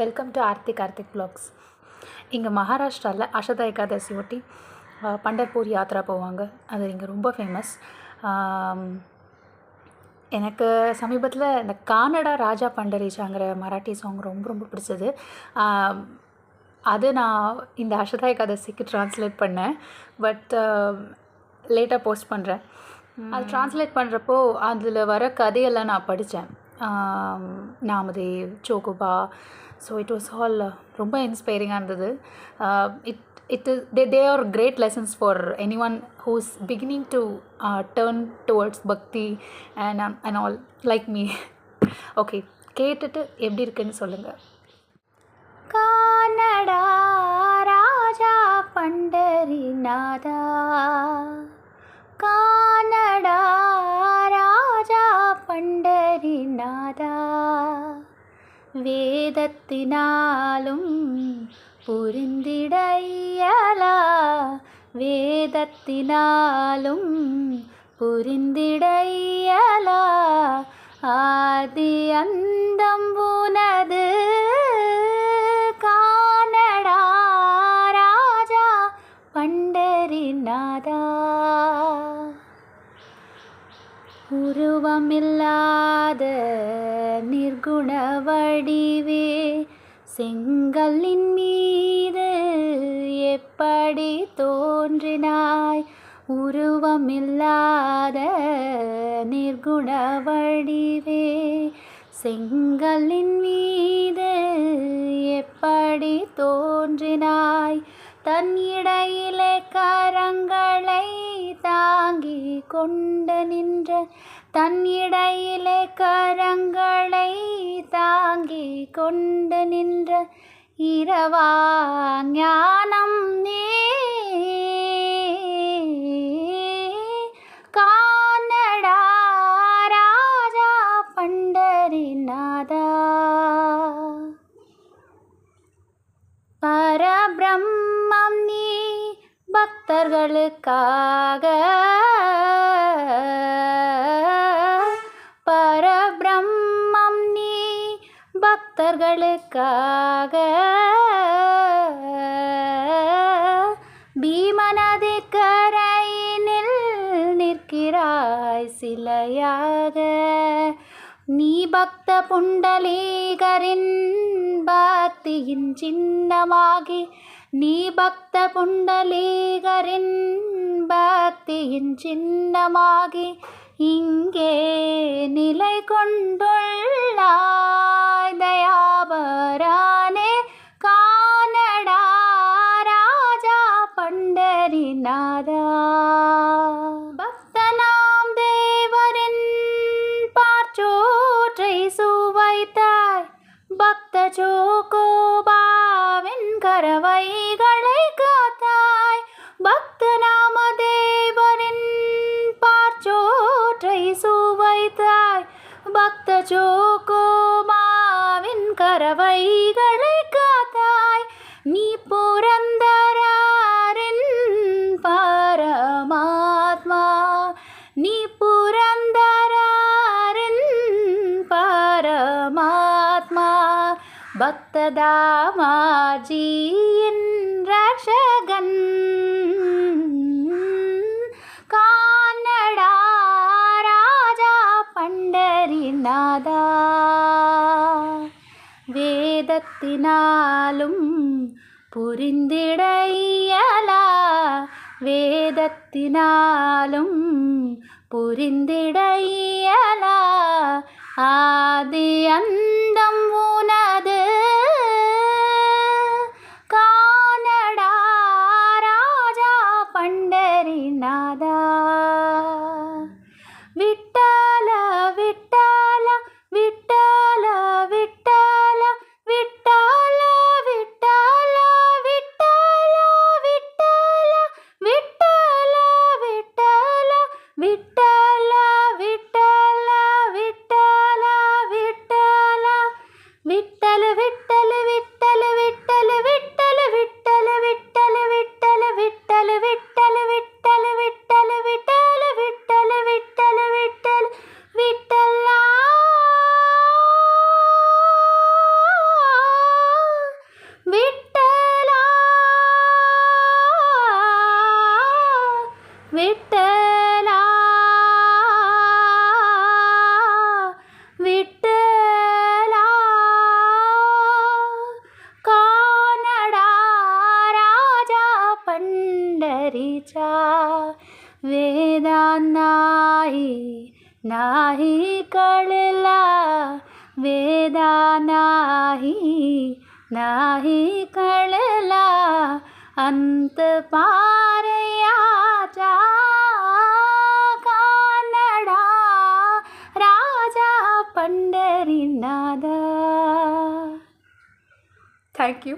Welcome to Karthik vlogs. இங்கே மகாராஷ்டிராவில் அஷத ஏகாதசி ஒட்டி பண்டர்பூர் யாத்ரா போவாங்க. அது இங்கே ரொம்ப ஃபேமஸ். எனக்கு சமீபத்தில் இந்த கானடா ராஜா பண்டரீச்சாங்கிற மராட்டி சாங் ரொம்ப ரொம்ப பிடிச்சது. அது நான் இந்த அஷத ஏகாதசிக்கு ட்ரான்ஸ்லேட் பண்ணேன். பட் லேட்டாக போஸ்ட் பண்ணுறேன். அது ட்ரான்ஸ்லேட் பண்ணுறப்போ அதில் வர கதையெல்லாம் நான் படித்தேன். Namdev, Chokhoba. So it was all ரொம்ப இன்ஸ்பைரிங்காக இருந்தது. They are great lessons for anyone who's beginning to turn towards bhakti and all like me. Okay, கேட்டுட்டு எப்படி இருக்குன்னு சொல்லுங்கள். கானடா ராஜா பண்டரிநாதா, கானடா ராஜா பண்டரிநாதா, வேதத்தினாலும் புரிந்திட இயலா, வேதத்தினாலும் புரிந்திட இயலா, ஆதி அந்தம் உனது கானடா ராஜா பண்டரிநாதா. உருவமில்லாத நிர்குண வடிவே செங்கல்லின் மீது எப்படி தோன்றினாய், உருவமில்லாத நிர்குண வடிவே செங்கல்லின் மீது எப்படி தோன்றினாய், தன் இடையிலே கரங்களை தாங்கி கொண்டு நின்ற, தன் இடையிலே கரங்களை தாங்கி கொண்டு நின்ற இரவா ஞானம் நீ, கானடா ராஜா பண்டரிநாதா. பரபிரம்மம் நீ பக்தர்களுக்காக, பரபிரம்மம் நீ பக்தர்களுக்காக, பீமநதி கரையினில் நிற்கிறாய் சிலையாக, நீ பக்த புண்டலீகரின் பக்தியின் சின்னமாகி, நீ பக்த புண்டலீகரின் பக்தியின் சின்னமாகி இங்கே நிலை கொண்டுள்ளாய் தயாபரானே, கானடா ராஜா பண்டரிநாதா. பக்தனாம் தேவரின் பார்ச்சோற்றை சுவைத்தாய், பக்த சோகோபாவின் கரவைகளை காத்தாய், பக்த நாமதேவரின் பார்ச்சோற்றை சுவைத்தாய், பக்த சோகோபாவின் கரவைகளை காத்தாய், நீ புரந்தராரின் பரமாத்மா, நீ புரந்தராரின் பரமாத்மா, பக்ததாமாஜியின் ரக்ஷகன், கானடா ராஜா பண்டரிநாதா. வேதத்தினாலும் புரிந்திட இயலா, வேதத்தினாலும் புரிந்திட இயலா, ஆதி அந்தம் உனது கானடா ராஜா பண்டரிநாதா. விட்டல விட்டல விட்டல விட்டல விட்டல விட்டல விட்டல விட்டல விட்டல விட்டல விட்டல விட்டல விட்டல விட்டல नाही कळला वेदा नाही कळला अंत पार याचा कानडा राजा पंढरीनाथ. थँक्यू.